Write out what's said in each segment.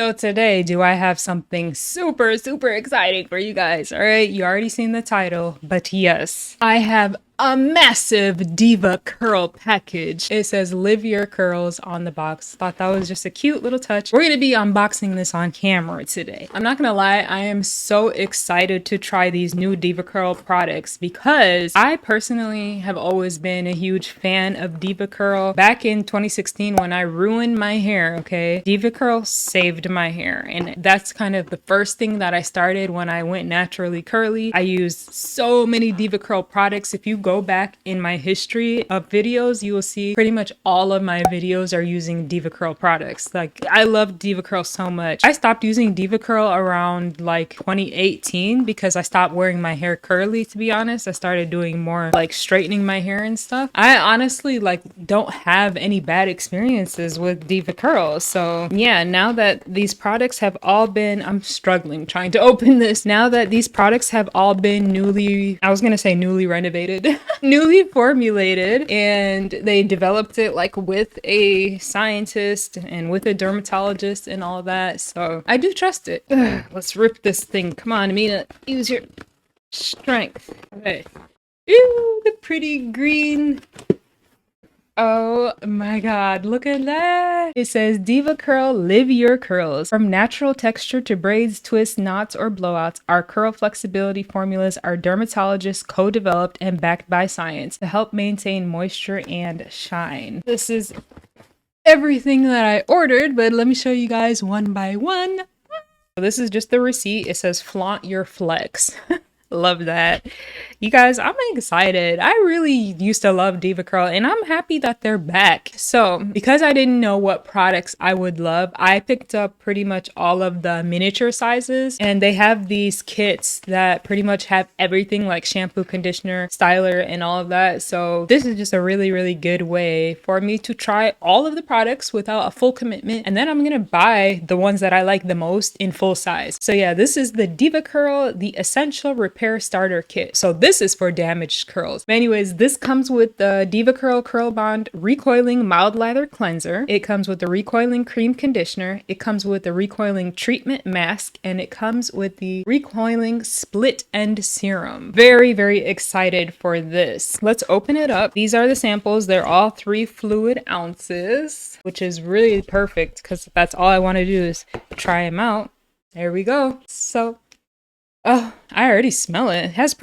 So today, do I have something super exciting for you guys? All right, you already seen the title, but yes, I have a massive Diva curl package. It says live your curls on the box. Thought that was just a cute little touch. We're gonna be unboxing this on camera today. I'm not gonna lie, I am so excited to try these new DevaCurl products because I personally have always been a huge fan of DevaCurl. Back in 2016 when I ruined my hair, okay, DevaCurl saved my hair, and that's kind of the first thing that I started when I went naturally curly. I used so many DevaCurl products. If you go back in my history of videos, you will see pretty much all of my videos are using DevaCurl products. Like, I love DevaCurl so much. I stopped using DevaCurl around like 2018 because I stopped wearing my hair curly, to be honest. I started doing more like straightening my hair and stuff. I honestly like don't have any bad experiences with DevaCurl. So yeah, now that these products have all been, I'm struggling trying to open this. Now that these products have all been newly renovated, newly formulated, and they developed it like with a scientist and with a dermatologist and all that. So I do trust it. Ugh, let's rip this thing. Come on, Amina, use your strength. Okay. Ooh, the pretty green. Oh my god, look at that. It says DevaCurl Live Your Curls. From natural texture to braids, twists, knots, or blowouts, our curl flexibility formulas are dermatologist co-developed and backed by science to help maintain moisture and shine. This is everything that I ordered, but let me show you guys one by one. So this is just the receipt. It says flaunt your flex. Love that. You guys, I'm excited. I really used to love DevaCurl and I'm happy that they're back. So because I didn't know what products I would love, I picked up pretty much all of the miniature sizes, and they have these kits that pretty much have everything like shampoo, conditioner, styler, and all of that. So this is just a really good way for me to try all of the products without a full commitment. And then I'm gonna buy the ones that I like the most in full size. So yeah, this is the DevaCurl, the Essential Repair Starter Kit. So this is for damaged curls. But anyways, this comes with the DevaCurl Curlbond Recoiling Mild Lather Cleanser. It comes with the Recoiling Cream Conditioner. It comes with the Recoiling Treatment Mask, and it comes with the Recoiling Split End Serum. Very excited for this. Let's open it up. These are the samples. They're all 3 fluid ounces, which is really perfect because that's all I want to do is try them out. There we go. So oh, I already smell it. It has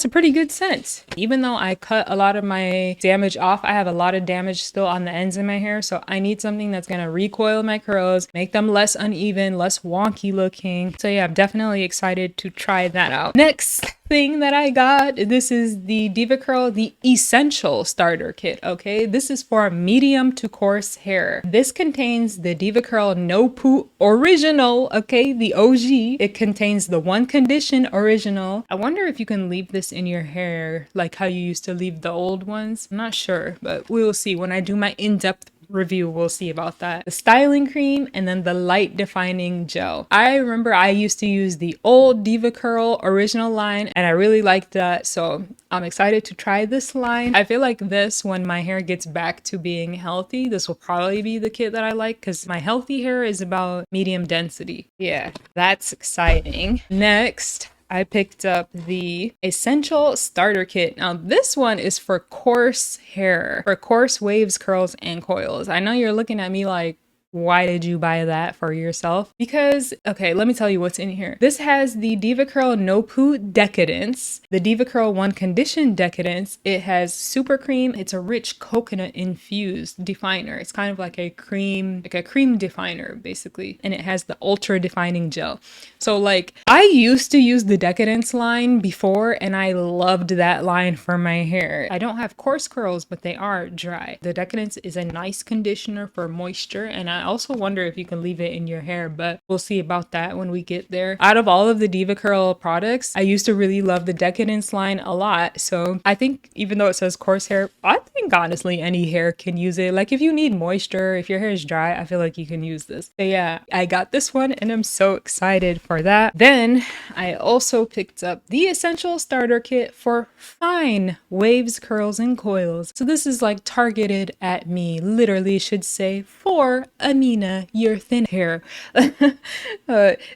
a pretty good scent. Even though I cut a lot of my damage off, I have a lot of damage still on the ends of my hair. So I need something that's gonna recoil my curls, make them less uneven, less wonky looking. So yeah, I'm definitely excited to try that out. Next thing that I got, this is the DevaCurl, the Essential Starter Kit, okay? This is for medium to coarse hair. This contains the DevaCurl No Poo Original, okay? The OG. It contains the One Condition Original. I wonder if you can leave this in your hair like how you used to leave the old ones. I'm not sure, but we'll see. When I do my in-depth review, we'll see about that. The styling cream, and then the light defining gel. I remember I used to use the old DevaCurl original line and I really liked that, so I'm excited to try this line. I feel like this, when my hair gets back to being healthy, this will probably be the kit that I like because my healthy hair is about medium density. Yeah, that's exciting. Next, I picked up the Essential Starter Kit. Now this one is for coarse hair, for coarse waves, curls, and coils. I know you're looking at me like, why did you buy that for yourself? Because, okay, let me tell you what's in here. This has the DevaCurl No Poo Decadence, the DevaCurl One Condition Decadence. It has SuperCream. It's a rich coconut infused definer. It's kind of like a cream definer basically. And it has the ultra defining gel. So like, I used to use the Decadence line before and I loved that line for my hair. I don't have coarse curls, but they are dry. The Decadence is a nice conditioner for moisture, and I also wonder if you can leave it in your hair, but we'll see about that when we get there. Out of all of the DevaCurl products, I used to really love the Decadence line a lot. So I think even though it says coarse hair, I think honestly any hair can use it. Like if you need moisture, if your hair is dry, I feel like you can use this. So yeah, I got this one and I'm so excited for that. Then I also picked up the Essential Starter Kit for fine waves, curls, and coils. So this is like targeted at me, literally should say for a Amina, your thin hair.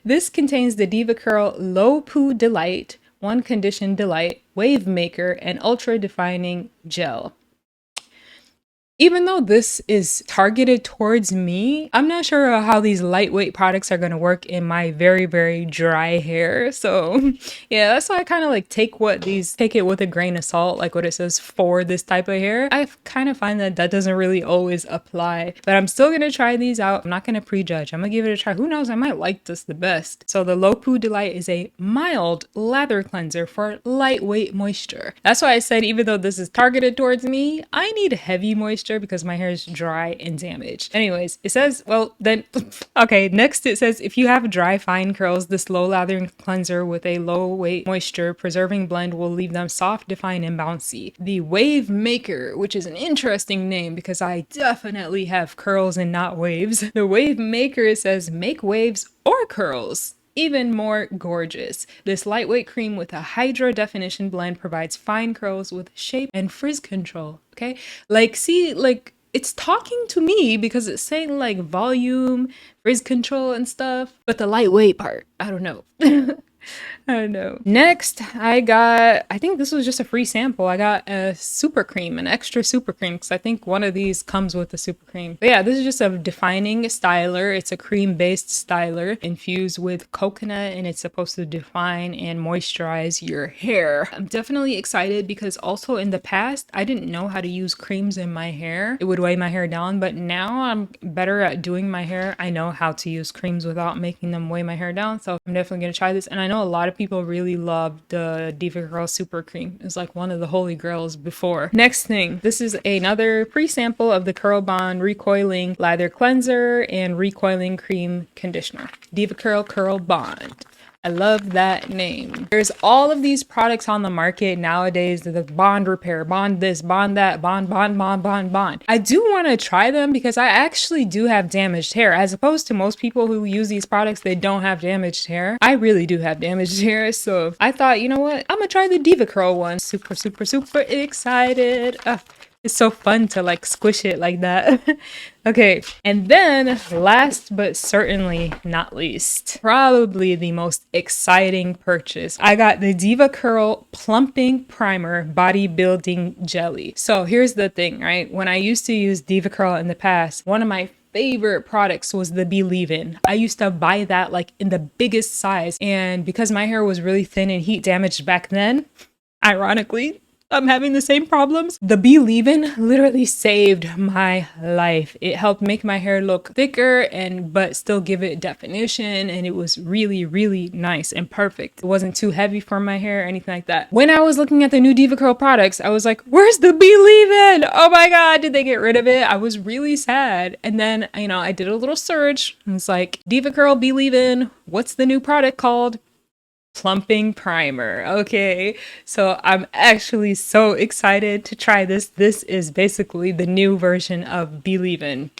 This contains the DevaCurl Low Poo Delight, One Condition Delight, Wave Maker, and Ultra Defining Gel. Even though this is targeted towards me, I'm not sure how these lightweight products are going to work in my very, very dry hair. So yeah, that's why I kind of like take it with a grain of salt, like what it says for this type of hair. I kind of find that doesn't really always apply, but I'm still going to try these out. I'm not going to prejudge. I'm going to give it a try. Who knows? I might like this the best. So the Low Poo Delight is a mild lather cleanser for lightweight moisture. That's why I said, even though this is targeted towards me, I need heavy moisture because my hair is dry and damaged. Anyways, it says, well then, okay, next it says, if you have dry fine curls, this low lathering cleanser with a low weight moisture preserving blend will leave them soft, defined, and bouncy. The Wave Maker, which is an interesting name because I definitely have curls and not waves. The Wave Maker says, make waves or curls even more gorgeous. This lightweight cream with a hydro definition blend provides fine curls with shape and frizz control. Okay, like, see, like, it's talking to me because it's saying like volume, frizz control and stuff, but the lightweight part, I don't know. I don't know. Next, I think this was just a free sample. I got a SuperCream, an extra SuperCream, because I think one of these comes with the SuperCream. But yeah, this is just a defining styler. It's a cream-based styler infused with coconut, and it's supposed to define and moisturize your hair. I'm definitely excited because also in the past, I didn't know how to use creams in my hair. It would weigh my hair down, but now I'm better at doing my hair. I know how to use creams without making them weigh my hair down, so I'm definitely going to try this. And I know a lot of people really love the DevaCurl SuperCream. It's like one of the holy grails before. Next thing, this is another pre-sample of the Curlbond Recoiling Lather Cleanser and Recoiling Cream Conditioner. DevaCurl Curlbond. I love that name. There's all of these products on the market nowadays, the bond repair, bond this, bond that, bond. I do want to try them because I actually do have damaged hair. As opposed to most people who use these products, they don't have damaged hair. I really do have damaged hair. So I thought, you know what? I'm gonna try the DevaCurl one. Super excited. It's so fun to like squish it like that. Okay, and then last but certainly not least, probably the most exciting purchase. I got the DevaCurl Plumping Primer Bodybuilding Jelly. So here's the thing, right? When I used to use DevaCurl in the past, one of my favorite products was the Believe In. I used to buy that like in the biggest size, and because my hair was really thin and heat damaged back then, ironically, I'm having the same problems. The Believe In literally saved my life. It helped make my hair look thicker but still give it definition, and it was really nice and perfect. It wasn't too heavy for my hair or anything like that. When I was looking at the new DevaCurl products, I was like, where's the Believe In? Oh my god, did they get rid of it? I was really sad. And then, you know, I did a little search and it's like, DevaCurl Believe In, what's the new product called? Plumping Primer. Okay, so I'm actually so excited to try this. This is basically the new version of Believe In.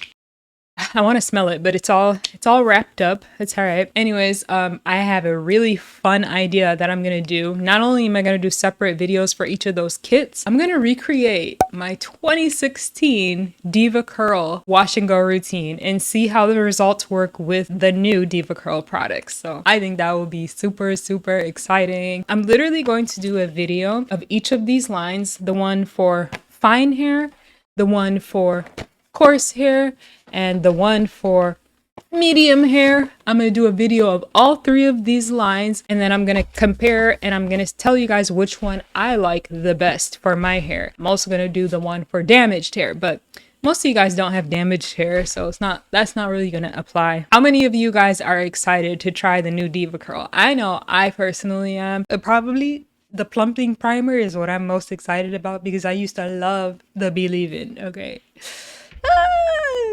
I want to smell it, but it's all wrapped up. It's all right. Anyways, I have a really fun idea that I'm gonna do. Not only am I gonna do separate videos for each of those kits, I'm gonna recreate my 2016 DevaCurl wash and go routine and see how the results work with the new DevaCurl products. So I think that will be super exciting. I'm literally going to do a video of each of these lines, the one for fine hair, the one for coarse hair, and the one for medium hair. I'm going to do a video of all three of these lines, and then I'm going to compare and I'm going to tell you guys which one I like the best for my hair. I'm also going to do the one for damaged hair, but most of you guys don't have damaged hair, so that's not really going to apply. How many of you guys are excited to try the new DevaCurl? I know I personally am. Probably the Plumping Primer is what I'm most excited about because I used to love the Believe In. Okay.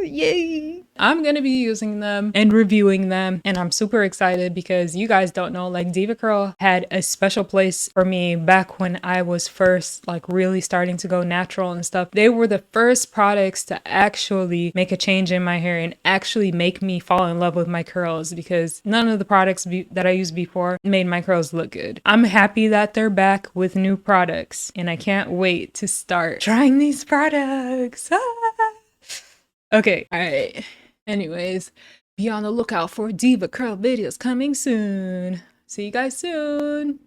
Yay! I'm gonna be using them and reviewing them, and I'm super excited because you guys don't know, like, DevaCurl had a special place for me back when I was first like really starting to go natural and stuff. They were the first products to actually make a change in my hair and actually make me fall in love with my curls, because none of the products that I used before made my curls look good. I'm happy that they're back with new products, and I can't wait to start trying these products. Okay, all right. Anyways, be on the lookout for DevaCurl videos coming soon. See you guys soon.